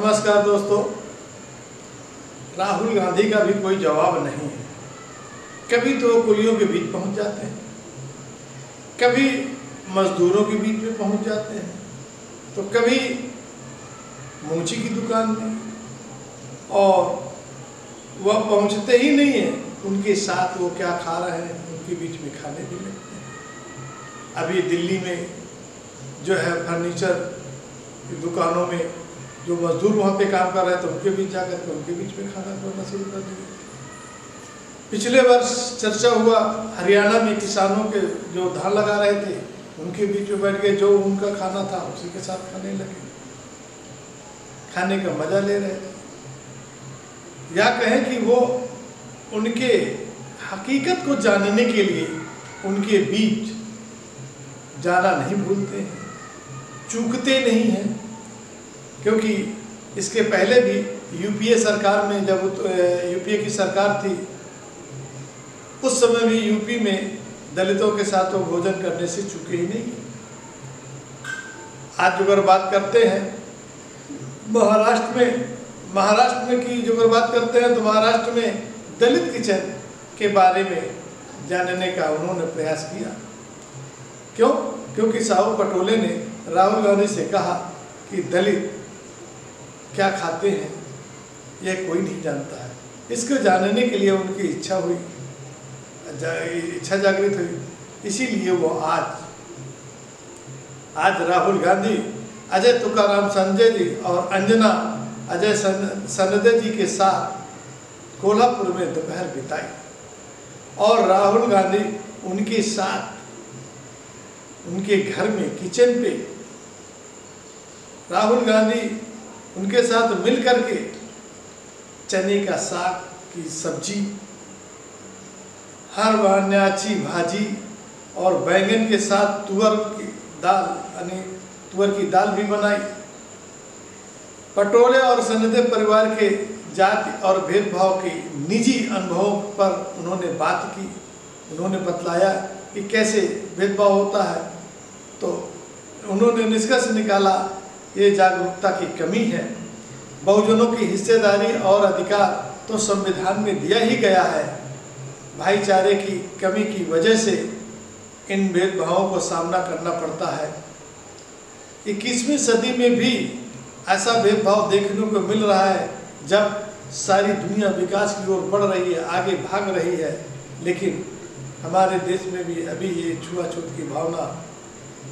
नमस्कार दोस्तों। राहुल गांधी का भी कोई जवाब नहीं है। कभी तो कुलियों के बीच पहुंच जाते हैं, कभी मजदूरों के बीच में पहुंच जाते हैं, तो कभी मूंची की दुकान में, और वह पहुंचते ही नहीं है उनके साथ वो क्या खा रहे हैं उनके बीच में खाने भी लगते हैं। अभी दिल्ली में जो है फर्नीचर की दुकानों में जो मजदूर वहाँ पे काम कर रहे थे उनके बीच जाकर के उनके बीच में खाना खाना शुरू कर दिया। पिछले वर्ष चर्चा हुआ हरियाणा में किसानों के जो धान लगा रहे थे उनके बीच में बैठ गए, जो उनका खाना था उसी के साथ खाने लगे, खाने का मजा ले रहे थे। या कहें कि वो उनके हकीकत को जानने के लिए उनके बीच जाना नहीं भूलते हैं, चूकते नहीं हैं। क्योंकि इसके पहले भी यूपीए सरकार में, जब यूपीए की सरकार थी, उस समय भी यूपी में दलितों के साथ वो भोजन करने से चूके ही नहीं। आज अगर बात करते हैं महाराष्ट्र में की जो अगर बात करते हैं तो महाराष्ट्र में दलित किचन के बारे में जानने का उन्होंने प्रयास किया। क्यों? क्योंकि साहू पटोले ने राहुल गांधी से कहा कि दलित क्या खाते हैं यह कोई नहीं जानता है। इसको जानने के लिए उनकी इच्छा जागृत हुई, इसीलिए वो आज राहुल गांधी अजय तुकाराम संजय जी और अंजना अजय संजय जी के साथ कोल्हापुर में दोपहर बिताई, और राहुल गांधी उनके साथ उनके घर में किचन पे राहुल गांधी उनके साथ मिल करके चने का साग की सब्जी, हर वान्याची भाजी और बैंगन के साथ तुअर की दाल यानी तुअर की दाल भी बनाई। पटोले और संजय परिवार के जाति और भेदभाव के निजी अनुभवों पर उन्होंने बात की। उन्होंने बतलाया कि कैसे भेदभाव होता है, तो उन्होंने निष्कर्ष निकाला ये जागरूकता की कमी है। बहुजनों की हिस्सेदारी और अधिकार तो संविधान में दिया ही गया है, भाईचारे की कमी की वजह से इन भेदभावों को सामना करना पड़ता है। 21वीं सदी में भी ऐसा भेदभाव देखने को मिल रहा है, जब सारी दुनिया विकास की ओर बढ़ रही है, आगे भाग रही है, लेकिन हमारे देश में भी अभी ये छुआछूत की भावना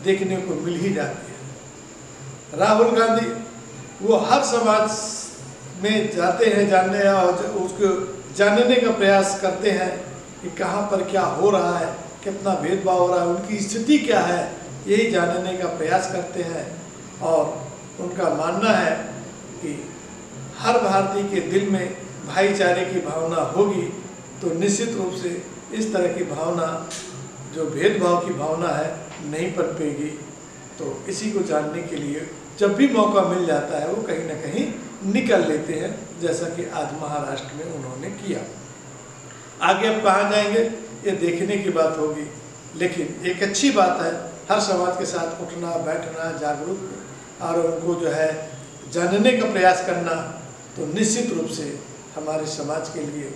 देखने को मिल ही जाती है। राहुल गांधी वो हर समाज में जाते हैं, जानने और उसको जानने का प्रयास करते हैं कि कहाँ पर क्या हो रहा है, कितना भेदभाव हो रहा है, उनकी स्थिति क्या है, यही जानने का प्रयास करते हैं। और उनका मानना है कि हर भारतीय के दिल में भाईचारे की भावना होगी तो निश्चित रूप से इस तरह की भावना, जो भेदभाव की भावना है, नहीं पनपेगी। तो इसी को जानने के लिए जब भी मौका मिल जाता है वो कहीं ना कहीं निकल लेते हैं, जैसा कि आज महाराष्ट्र में उन्होंने किया। आगे अब कहाँ जाएंगे ये देखने की बात होगी, लेकिन एक अच्छी बात है हर समाज के साथ उठना बैठना, जागरूक और उनको जो है जानने का प्रयास करना, तो निश्चित रूप से हमारे समाज के लिए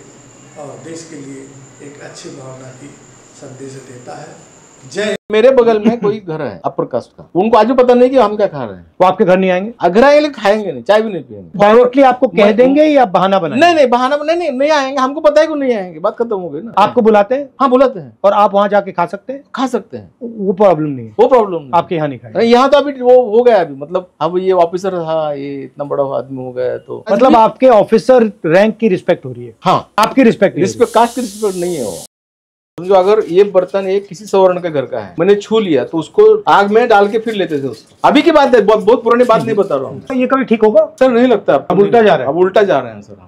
और देश के लिए एक अच्छी भावना की संदेश देता है। जय। मेरे बगल में कोई घर है अपर कास्ट का, उनको आज भी पता नहीं कि हम क्या खा रहे हैं। वो आपके घर नहीं आएंगे? अगर आएंगे खाएंगे नहीं, चाय भी नहीं पिएंगे। डायरेक्टली आपको कह देंगे या बहाना बनाएंगे? नहीं बहाना नहीं आएंगे, हमको पता है कि नहीं आएंगे, बात खत्म हो गई ना। आपको बुलाते हैं? हाँ बुलाते हैं। और आप वहाँ जाके खा सकते हैं? खा सकते हैं, वो प्रॉब्लम नहीं है। वो प्रॉब्लम नहीं। आपके यहाँ नहीं खाए? यहाँ तो अभी वो हो गया, अभी मतलब अब ये ऑफिसर था, ये इतना बड़ा आदमी हो गया, तो मतलब आपके ऑफिसर रैंक की रिस्पेक्ट हो रही है? हाँ, आपकी रिस्पेक्ट कास्ट की रिस्पेक्ट नहीं है। वो जो अगर ये बर्तन एक किसी सवर्ण के घर का है, मैंने छू लिया तो उसको आग में डाल के फिर लेते थे उसको। अभी की बात है, बहुत पुरानी बात नहीं बता रहा हूँ। ये कभी ठीक होगा? सर नहीं लगता, अब उल्टा जा रहा है। अब उल्टा जा रहे हैं सर।